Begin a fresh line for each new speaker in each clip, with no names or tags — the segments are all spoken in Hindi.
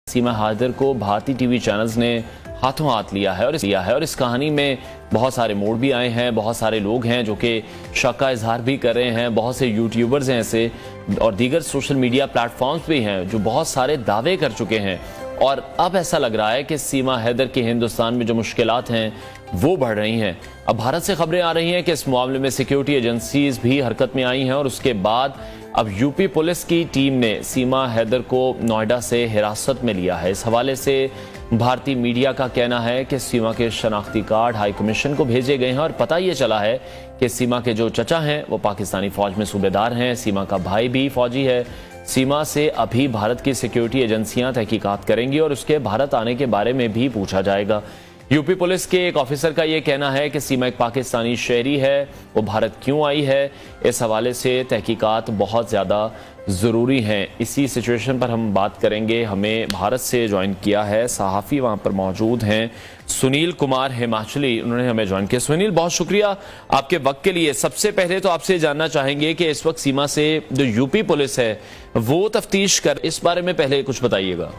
सीमा हैदर को भारतीय टीवी चैनल्स ने हाथों हाथ लिया है और इस कहानी में बहुत सारे मोड़ भी आए हैं, बहुत सारे लोग हैं जो कि शक का इजहार भी कर रहे हैं, बहुत से यूट्यूबर्स हैं ऐसे और दीगर सोशल मीडिया प्लेटफॉर्म्स भी हैं जो बहुत सारे दावे कर चुके हैं। और अब ऐसा लग रहा है कि सीमा हैदर की हिंदुस्तान में जो मुश्किलात हैं वो बढ़ रही हैं। अब भारत से खबरें आ रही हैं कि इस मामले में सिक्योरिटी एजेंसीज भी हरकत में आई हैं और उसके बाद अब यूपी पुलिस की टीम ने सीमा हैदर को नोएडा से हिरासत में लिया है। इस हवाले से भारतीय मीडिया का कहना है कि सीमा के शनाख्ती कार्ड हाई कमीशन को भेजे गए हैं और पता ये चला है कि सीमा के जो चचा हैं वो पाकिस्तानी फौज में सूबेदार हैं, सीमा का भाई भी फौजी है। सीमा से अभी भारत की सिक्योरिटी एजेंसियां तहकीकात करेंगी और उसके भारत आने के बारे में भी पूछा जाएगा। यूपी पुलिस के एक ऑफिसर का यह कहना है कि सीमा एक पाकिस्तानी शहरी है, वो भारत क्यों आई है, इस हवाले से तहकीकात बहुत ज़्यादा ज़रूरी हैं। इसी सिचुएशन पर हम बात करेंगे। हमें भारत से ज्वाइन किया है सहाफ़ी, वहाँ पर मौजूद हैं सुनील कुमार हिमाचली, उन्होंने हमें ज्वाइन किया। सुनील, बहुत शुक्रिया आपके वक्त के लिए। सबसे पहले तो आपसे जानना चाहेंगे कि इस वक्त सीमा से जो यूपी पुलिस है वो तफ्तीश कर, इस बारे में पहले कुछ बताइएगा।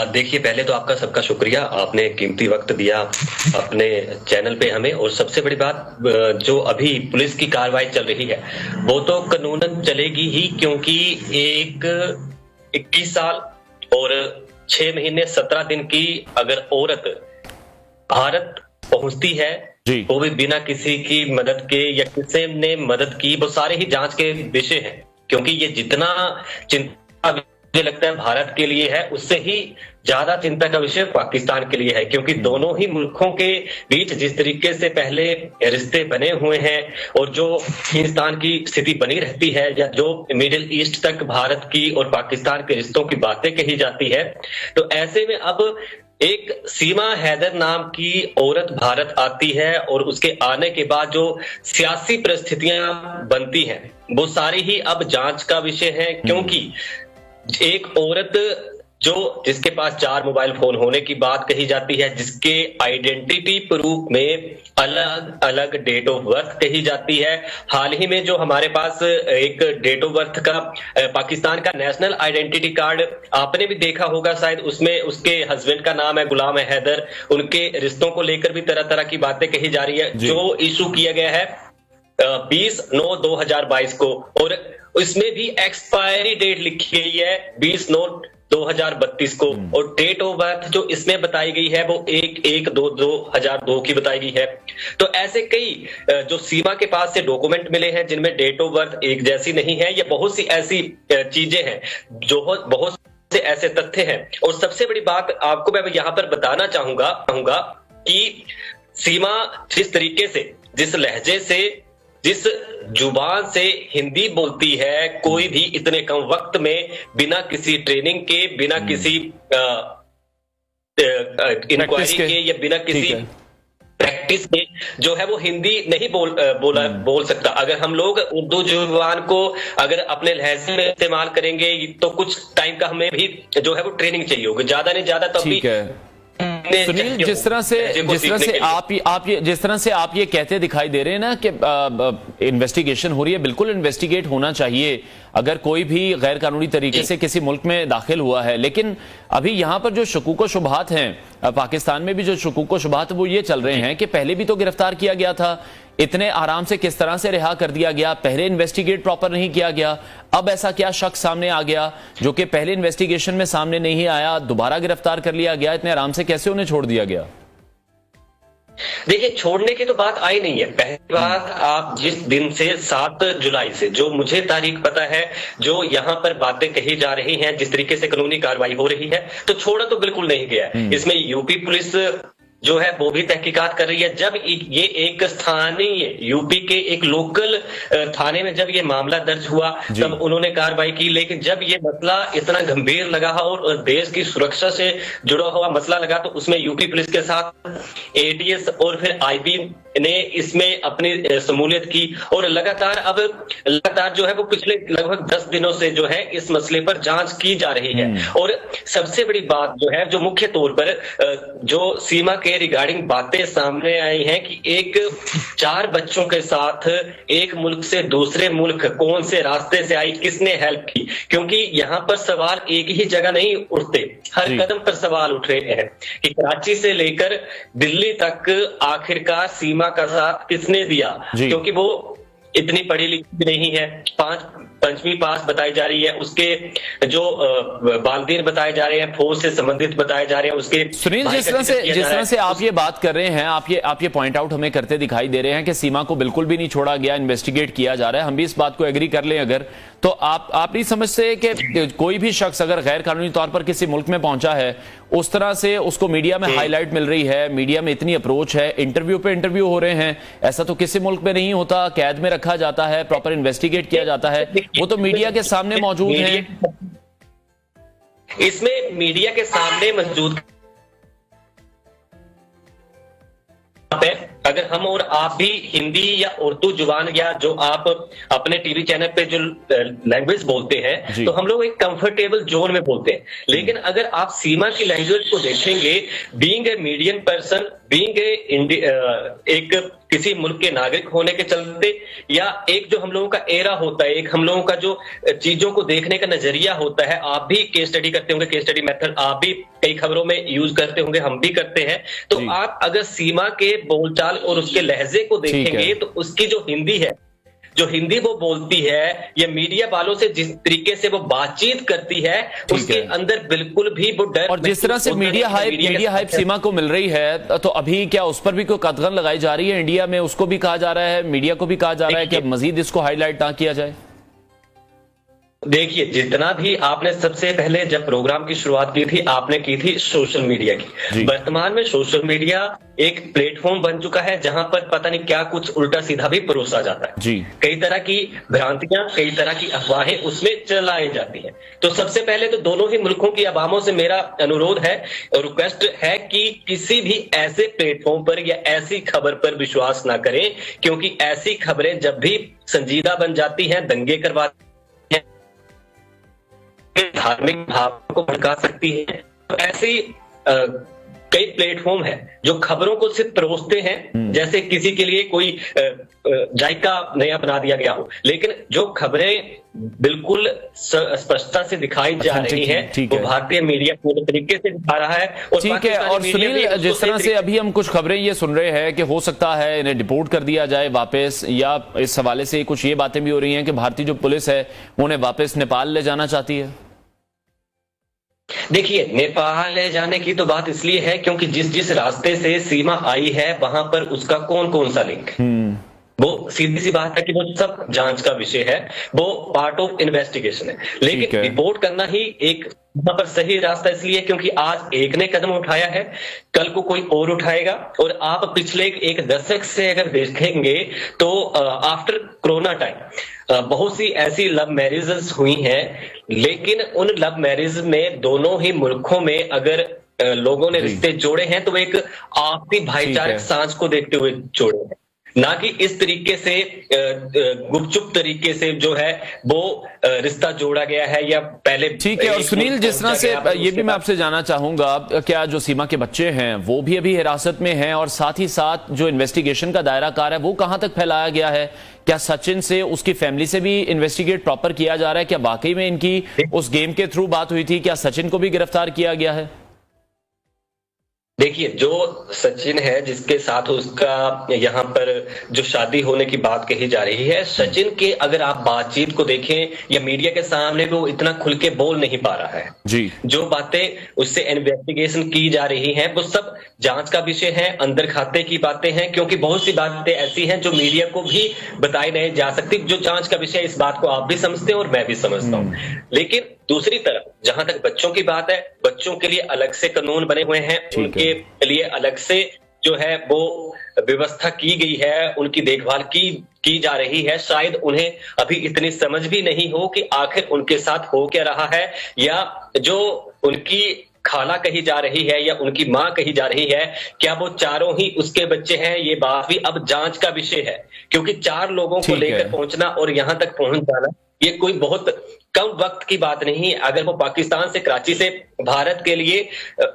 देखिए, पहले तो आपका सबका शुक्रिया, आपने कीमती वक्त दिया अपने चैनल पे हमें। और सबसे बड़ी बात, जो अभी पुलिस की कार्रवाई चल रही है वो तो कानूनन चलेगी ही, क्योंकि एक 21 साल और 6 महीने 17 दिन की अगर औरत भारत पहुंचती है वो भी बिना किसी की मदद के या किसी ने मदद की, वो सारे ही जांच के विषय हैं। क्योंकि ये जितना चिंता मुझे लगता है भारत के लिए है, उससे ही ज्यादा चिंता का विषय पाकिस्तान के लिए है। क्योंकि दोनों ही मुल्कों के बीच जिस तरीके से पहले रिश्ते बने हुए हैं और जो हिंदुस्तान की स्थिति बनी रहती है, या जो मिडिल ईस्ट तक भारत की और पाकिस्तान के रिश्तों की बातें कही जाती है, तो ऐसे में अब एक सीमा हैदर नाम की औरत भारत आती है और उसके आने के बाद जो सियासी परिस्थितियां बनती हैं वो सारी ही अब जांच का विषय है। क्योंकि एक औरत जिसके पास 4 मोबाइल फोन होने की बात कही जाती है, जिसके आइडेंटिटी प्रूफ में अलग अलग डेट ऑफ बर्थ कही जाती है। हाल ही में जो हमारे पास एक डेट ऑफ बर्थ का पाकिस्तान का नेशनल आइडेंटिटी कार्ड आपने भी देखा होगा शायद, उसमें उसके हस्बैंड का नाम है गुलाम हैदर। उनके रिश्तों को लेकर भी तरह तरह की बातें कही जा रही है। जो इशू किया गया है 20/9/2022 को, और इसमें भी एक्सपायरी डेट लिखी गई है 20/9/2032 को, और डेट ऑफ बर्थ जो इसमें बताई गई है वो 1/1/2002 की बताई गई है। तो ऐसे कई जो सीमा के पास से डॉक्यूमेंट मिले हैं जिनमें डेट ऑफ बर्थ एक जैसी नहीं है, या बहुत सी ऐसी चीजें हैं, जो बहुत से ऐसे तथ्य हैं। और सबसे बड़ी बात आपको मैं यहाँ पर बताना चाहूंगा कि सीमा जिस तरीके से, जिस लहजे से, जिस जुबान से हिंदी बोलती है, कोई भी इतने कम वक्त में बिना किसी ट्रेनिंग के, बिना किसी इंक्वायरी के या बिना किसी प्रैक्टिस के जो है वो हिंदी नहीं बोल सकता। अगर हम लोग उर्दू जुबान को अगर अपने लहजे में इस्तेमाल करेंगे तो कुछ टाइम का हमें भी जो है वो ट्रेनिंग चाहिए होगी, ज्यादा नहीं ज्यादा तब भी।
सुनील, जिस तरह से आप ये कहते दिखाई दे रहे हैं ना कि इन्वेस्टिगेशन हो रही है, बिल्कुल इन्वेस्टिगेट होना चाहिए अगर कोई भी गैर कानूनी तरीके से किसी मुल्क में दाखिल हुआ है। लेकिन अभी यहाँ पर जो शकूक व शुबहात हैं, पाकिस्तान में भी जो शकूक व शुबहात वो ये चल रहे हैं कि पहले भी तो गिरफ्तार किया गया था, इतने आराम से किस तरह से रिहा कर दिया गया, पहले इन्वेस्टिगेट प्रॉपर नहीं किया गया, अब ऐसा क्या शक सामने आ गया जो कि पहले इन्वेस्टिगेशन में सामने नहीं आया, दोबारा गिरफ्तार कर लिया गया, इतने आराम से कैसे उन्हें छोड़ दिया गया?
देखिए, छोड़ने की तो बात आई नहीं है। पहली बात, आप जिस दिन से 7 जुलाई से, जो मुझे तारीख पता है, जो यहाँ पर बातें कही जा रही हैं, जिस तरीके से कानूनी कार्रवाई हो रही है, तो छोड़ा तो बिल्कुल नहीं गया। इसमें यूपी पुलिस जो है वो भी तहकीकात कर रही है। जब ये एक स्थानीय यूपी के एक लोकल थाने में जब ये मामला दर्ज हुआ तब उन्होंने कार्रवाई की, लेकिन जब ये मसला इतना गंभीर लगा और देश की सुरक्षा से जुड़ा हुआ मसला लगा तो उसमें यूपी पुलिस के साथ एटीएस और फिर आईबी ने इसमें अपनी शमूलियत की और लगातार जो है वो पिछले लगभग 10 दिनों से जो है इस मसले पर जांच की जा रही है। और सबसे बड़ी बात जो है, जो मुख्य तौर पर जो सीमा के रिगार्डिंग बातें सामने आई हैं कि एक 4 बच्चों के साथ एक मुल्क से दूसरे मुल्क कौन से रास्ते से आई, किसने हेल्प की, क्योंकि यहाँ पर सवाल एक ही जगह नहीं उठते, हर कदम पर सवाल उठ रहे हैं कि कराची से लेकर दिल्ली तक आखिरकार सीमा का साथ किसने दिया, क्योंकि वो इतनी पढ़ी लिखी नहीं है, 5वीं पास बताई जा रही है, उसके जो वालिदैन बताए जा रहे हैं फौज से संबंधित बताए जा रहे हैं, उसके
सुनील जिस तरह से आप ये बात कर रहे हैं, आप ये पॉइंट आउट हमें करते दिखाई दे रहे हैं कि सीमा को बिल्कुल भी नहीं छोड़ा गया, इन्वेस्टिगेट किया जा रहा है, हम भी इस बात को एग्री कर लें अगर, तो आप नहीं समझते कि कोई भी शख्स अगर गैर कानूनी तौर पर किसी मुल्क में पहुंचा है, उस तरह से उसको मीडिया में हाईलाइट मिल रही है, मीडिया में इतनी अप्रोच है, इंटरव्यू पे इंटरव्यू हो रहे हैं, ऐसा तो किसी मुल्क में नहीं होता, कैद में रखा जाता है, प्रॉपर इन्वेस्टिगेट किया जाता है, वो तो मीडिया के सामने मौजूद हैं।
इसमें मीडिया के सामने मौजूद अगर हम और आप भी हिंदी या उर्दू जुबान या जो आप अपने टीवी चैनल पे जो लैंग्वेज बोलते हैं तो हम लोग एक कंफर्टेबल जोन में बोलते हैं, लेकिन अगर आप सीमा की लैंग्वेज को देखेंगे, being a medium person, being एक किसी मुल्क के नागरिक होने के चलते, या एक जो हम लोगों का एरा होता है, एक हम लोगों का जो चीजों को देखने का नजरिया होता है, आप भी केस स्टडी करते होंगे, केस स्टडी मेथड आप भी कई खबरों में यूज करते होंगे, हम भी करते हैं, तो आप अगर सीमा के बोलचाल और उसके लहजे को देखेंगे तो उसकी जो हिंदी है, जो हिंदी वो बोलती है, या मीडिया वालों से जिस तरीके से वो बातचीत करती है, उसके अंदर बिल्कुल भी वो डर,
और जिस तरह से मीडिया हाइप सीमा को मिल रही है, तो अभी क्या उस पर भी कोई कदगन लगाई जा रही है इंडिया में? उसको भी कहा जा रहा है, मीडिया को भी कहा जा रहा है कि अब मजीद इसको हाईलाइट ना किया जाए?
देखिए, जितना भी आपने सबसे पहले जब प्रोग्राम की शुरुआत की थी, आपने की थी सोशल मीडिया की। वर्तमान में सोशल मीडिया एक प्लेटफॉर्म बन चुका है जहां पर पता नहीं क्या कुछ उल्टा सीधा भी परोसा जाता है जी। कई तरह की भ्रांतियां, कई तरह की अफवाहें उसमें चलाई जाती है। तो सबसे पहले तो दोनों ही मुल्कों की अवामों से मेरा अनुरोध है और रिक्वेस्ट है कि किसी भी ऐसे प्लेटफॉर्म पर या ऐसी खबर पर विश्वास ना करें, क्योंकि ऐसी खबरें जब भी संजीदा बन जाती हैं, दंगे करवाती, धार्मिक भाव को भड़का सकती है। तो ऐसी कई प्लेटफॉर्म है जो खबरों को सिर्फ परोसते हैं जैसे किसी के लिए कोई जायका नया बना दिया गया हो, लेकिन जो खबरें बिल्कुल स्पष्टता से दिखाई जा रही है वो भारतीय मीडिया पूरे तरीके से दिखा रहा है। और
ठीक है। और सुनील, जिस तरह से अभी हम कुछ खबरें ये सुन रहे हैं कि हो सकता है इन्हें डिपोर्ट कर दिया जाए वापस, या इस हवाले से कुछ ये बातें भी हो रही हैं कि भारतीय जो पुलिस है उन्हें वापस नेपाल ले जाना चाहती है।
देखिए, नेपाल ले जाने की तो बात इसलिए है क्योंकि जिस रास्ते से सीमा आई है वहां पर उसका कौन कौन सा लिंक है, वो सीधी सी बात है कि वो सब जांच का विषय है, वो पार्ट ऑफ इन्वेस्टिगेशन है। लेकिन रिपोर्ट करना ही एक वहां पर सही रास्ता इसलिए क्योंकि आज एक ने कदम उठाया है, कल को कोई और उठाएगा। और आप पिछले एक दशक से अगर देखेंगे तो आफ्टर कोरोना टाइम बहुत सी ऐसी लव मैरिजेस हुई हैं, लेकिन उन लव मैरिज में दोनों ही मुल्कों में अगर लोगों ने रिश्ते जोड़े हैं तो एक आपसी भाईचारक सांझ को देखते हुए जोड़े हैं, ना कि इस तरीके से गुपचुप तरीके से जो है वो रिश्ता जोड़ा गया है या पहले।
ठीक है। और सुनील, जिस तरह से ये भी मैं आपसे जानना चाहूंगा, क्या जो सीमा के बच्चे हैं वो भी अभी हिरासत में हैं, और साथ ही साथ जो इन्वेस्टिगेशन का दायरा कार है वो कहां तक फैलाया गया है? क्या सचिन से, उसकी फैमिली से भी इन्वेस्टिगेट प्रॉपर किया जा रहा है? क्या वाकई में इनकी उस गेम के थ्रू बात हुई थी? क्या सचिन को भी गिरफ्तार किया गया है?
देखिए, जो सचिन है जिसके साथ उसका यहाँ पर जो शादी होने की बात कही जा रही है, सचिन के अगर आप बातचीत को देखें या मीडिया के सामने वो इतना खुल के बोल नहीं पा रहा है जी। जो बातें उससे इन्वेस्टिगेशन की जा रही हैं वो सब जांच का विषय है, अंदर खाते की बातें हैं, क्योंकि बहुत सी बातें ऐसी हैं जो मीडिया को भी बताई नहीं जा सकती, जो जांच का विषय। इस बात को आप भी समझते हैं और मैं भी समझता हूँ। लेकिन दूसरी तरफ जहां तक बच्चों की बात है, बच्चों के लिए अलग से कानून बने हुए हैं, उनके लिए अलग से जो है वो व्यवस्था की गई है, उनकी देखभाल की जा रही है। शायद उन्हें अभी इतनी समझ भी नहीं हो कि आखिर उनके साथ हो क्या रहा है, या जो उनकी खाला कही जा रही है या उनकी मां कही जा रही है, क्या वो चारों ही उसके बच्चे हैं, ये बात भी अब जांच का विषय है। क्योंकि 4 लोगों को
ठीक है।
लेकर पहुंचना और यहां तक पहुंच जाना, ये कोई बहुत कम वक्त की बात नहीं है। अगर वो पाकिस्तान से, कराची से भारत के लिए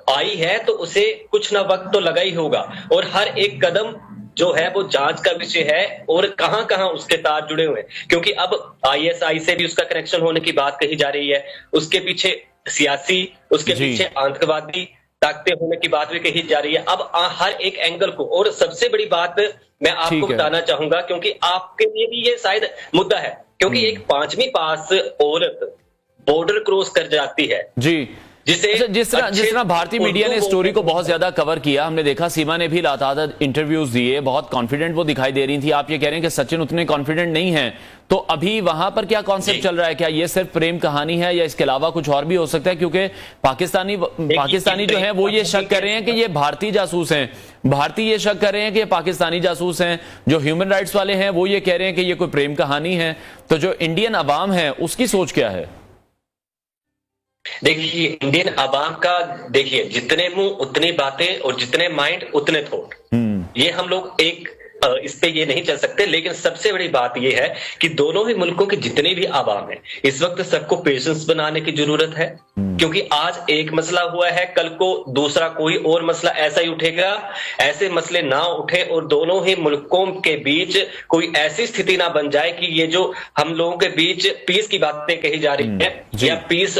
आई है तो उसे कुछ ना वक्त तो लगा ही होगा, और हर एक कदम जो है वो जांच का विषय है, और कहां कहां उसके तार जुड़े हुए हैं। क्योंकि अब आईएसआई से भी उसका कनेक्शन होने की बात कही जा रही है, उसके पीछे सियासी, उसके
जी।
पीछे आतंकवादी ताकतें होने की बात भी कही जा रही है। अब हर एक एंगल को, और सबसे बड़ी बात मैं आपको
ठीक है।
बताना चाहूंगा, क्योंकि आपके लिए भी ये शायद मुद्दा है, क्योंकि एक 5वीं पास औरत बॉर्डर क्रॉस कर जाती है,
जी।
जिसे
अच्छा, जिस तरह भारतीय मीडिया ने स्टोरी को बहुत ज्यादा कवर किया, हमने देखा सीमा ने भी लगातार इंटरव्यूज दिए, बहुत कॉन्फिडेंट वो दिखाई दे रही थी। आप ये कह रहे हैं कि सचिन उतने कॉन्फिडेंट नहीं है, तो अभी वहां पर क्या कॉन्सेप्ट चल रहा है? क्या ये सिर्फ प्रेम कहानी है या इसके अलावा कुछ और भी हो सकता है? क्योंकि पाकिस्तानी जो है वो ये शक कर रहे हैं कि ये भारतीय जासूस हैं, भारतीय ये शक कर रहे हैं कि ये पाकिस्तानी जासूस हैं, जो ह्यूमन राइट्स वाले हैं वो ये कह रहे हैं कि ये कोई प्रेम कहानी है। तो जो इंडियन अवाम है उसकी सोच क्या है?
देखिए, इंडियन अवाम का, देखिए, जितने मुंह उतनी बातें और जितने माइंड उतने थॉट। ये हम लोग एक इस पे ये नहीं चल सकते। लेकिन सबसे बड़ी बात ये है कि दोनों ही मुल्कों के जितने भी आवाम है, इस वक्त सबको पेशेंस बनाने की जरूरत है। क्योंकि आज एक मसला हुआ है, कल को दूसरा कोई और मसला ऐसा ही उठेगा। ऐसे मसले ना उठे और दोनों ही मुल्कों के बीच कोई ऐसी स्थिति ना बन जाए कि ये जो हम लोगों के बीच पीस की बातें कही जा रही है या पीस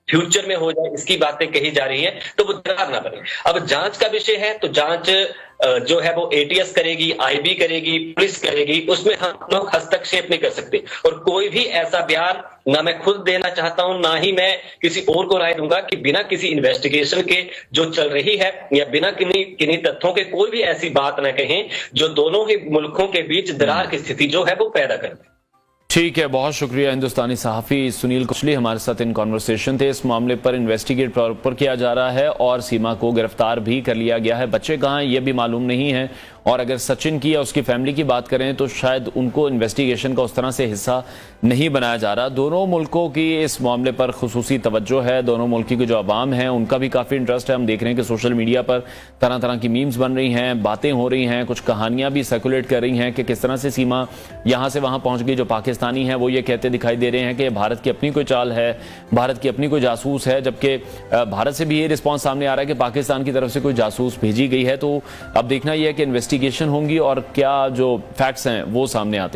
फ्यूचर में हो जाए, इसकी बातें कही जा रही हैं, तो वो दरार ना बने। अब जांच का विषय है, तो जांच जो है वो एटीएस करेगी, आईबी करेगी, पुलिस करेगी, उसमें हम लोग हस्तक्षेप नहीं कर सकते। और कोई भी ऐसा बयान ना मैं खुद देना चाहता हूं, ना ही मैं किसी और को राय दूंगा कि बिना किसी इन्वेस्टिगेशन के जो चल रही है या बिना किन्हीं तथ्यों के कोई भी ऐसी बात ना कहें जो दोनों ही मुल्कों के बीच दरार की स्थिति जो है वो पैदा कर दे।
ठीक है, बहुत शुक्रिया। हिंदुस्तानी सहाफी सुनील कुशली हमारे साथ इन कॉन्वर्सेशन थे। इस मामले पर इन्वेस्टिगेट प्रॉपर किया जा रहा है और सीमा को गिरफ्तार भी कर लिया गया है। बच्चे कहाँ हैं ये भी मालूम नहीं है, और अगर सचिन की या उसकी फैमिली की बात करें तो शायद उनको इन्वेस्टिगेशन का उस तरह से हिस्सा नहीं बनाया जा रहा। दोनों मुल्कों की इस मामले पर खुसूसी तवज्जो है, दोनों मुल्कों के जो अवाम हैं उनका भी काफ़ी इंटरेस्ट है। हम देख रहे हैं कि सोशल मीडिया पर तरह तरह की मीम्स बन रही हैं, बातें हो रही हैं, कुछ कहानियां भी सर्कुलेट कर रही हैं कि किस तरह से सीमा यहाँ से वहाँ पहुँच गई। जो पाकिस्तानी है वो ये कहते दिखाई दे रहे हैं कि भारत की अपनी कोई चाल है, भारत की अपनी कोई जासूस है, जबकि भारत से भी ये रिस्पॉन्स सामने आ रहा है कि पाकिस्तान की तरफ से कोई जासूस भेजी गई है। तो अब देखना यह है कि इन्वेस्टिगेशन होंगी और क्या जो फैक्ट्स हैं वो सामने आते हैं।